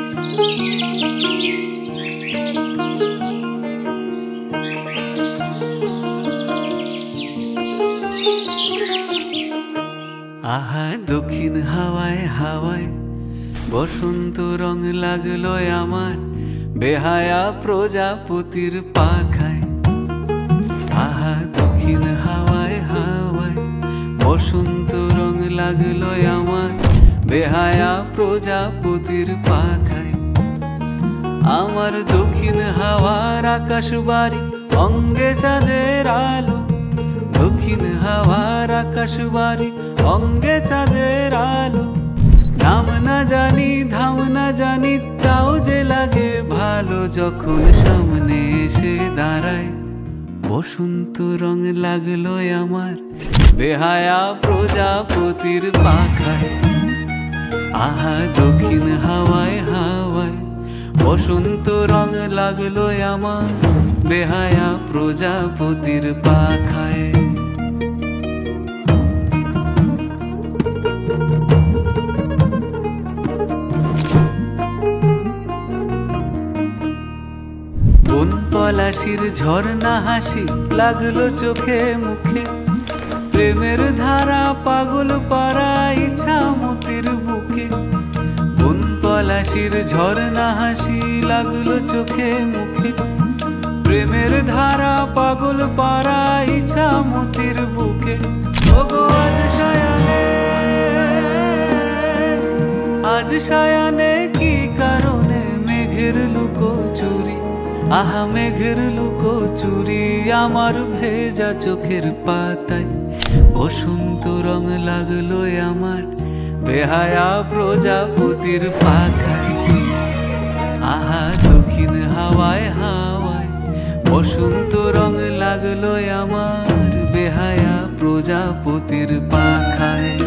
আহা দক্ষিণ হাওয়ায় হাওয়ায় বসন্ত রং লাগলো আমার বেহায়া প্রজাপতির পাখায়। আহা দক্ষিণ হাওয়ায় হাওয়ায় বসন্ত রং লাগলো আমার বেহায়া প্রজাপতির পাখায়। আমার দক্ষিণ হাওয়ার আকাশ বাড়ি অঙ্গে চাঁদের আলো, দক্ষিণ হাওয়ার আকাশ বাড়ি অঙ্গে চাঁদের আলো। নাম না জানি ধাম না জানি তাও যে লাগে ভালো যখন সামনে এসে দাঁড়ায়। বসন্ত রং লাগলো আমার বেহায়া প্রজাপতির পাখায়। আহা দক্ষিণ হাওয়ায় হাওয়ায় বসন্ত রং লাগলো আমার বেহায়া প্রজাপতির পাখায়। বন পলাশির ঝর্ণা হাসি লাগলো চোখে মুখে, প্রেমের ধারা পাগল পারা ইচ্ছা মতির বুকে। বন পলাশির ঝর্ণা হাসি লাগলো চোখে মুখে, প্রেমের ধারা পাগল পারা ইচ্ছা মতির বুকে। ওগো আজ সায়ানে, আজ সায়ানে কি কারণে মেঘের লুকো চুরি। আহা মেঘের লুকো চুরি আমার ভেজা চোখের পাতায়। বসন্ত রং লাগলো আমার বেহায়া প্রজাপতির পাখায়। আহা দক্ষিণ হাওয়ায় হাওয়ায় বসন্ত রং লাগলো আমার বেহায়া প্রজাপতির পাখায়।